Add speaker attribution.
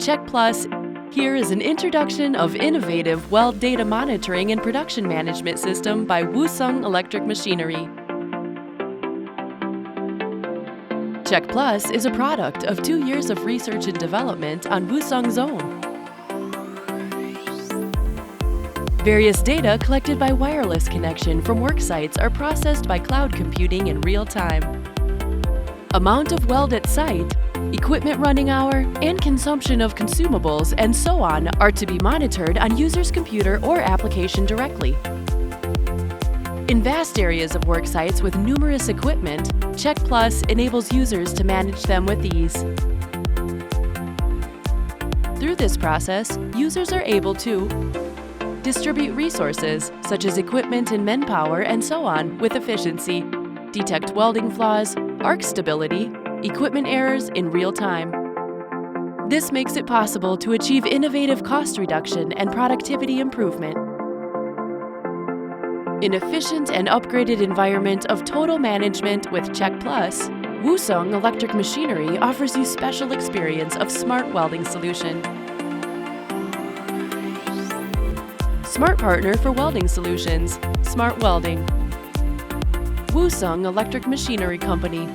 Speaker 1: Check Plus. Here is an introduction of innovative weld data monitoring and production management system by WOOSUNG Electric Machinery. Check Plus is a product of 2 years of research and development on WOOSUNG's own. Various data collected by wireless connection from work sites are processed by cloud computing in real time. Amount of weld at site, equipment running hour, and consumption of consumables and so on are to be monitored on user's computer or application directly. In vast areas of work sites with numerous equipment, Check Plus enables users to manage them with ease. Through this process, users are able to distribute resources, such as equipment and manpower and so on, with efficiency, detect welding flaws, arc stability, equipment errors in real time. This makes it possible to achieve innovative cost reduction and productivity improvement. An efficient and upgraded environment of total management with Check Plus, WOOSUNG Electric Machinery offers you special experience of smart welding solution. Smart partner for welding solutions, Smart Welding. WOOSUNG Electric Machinery Company.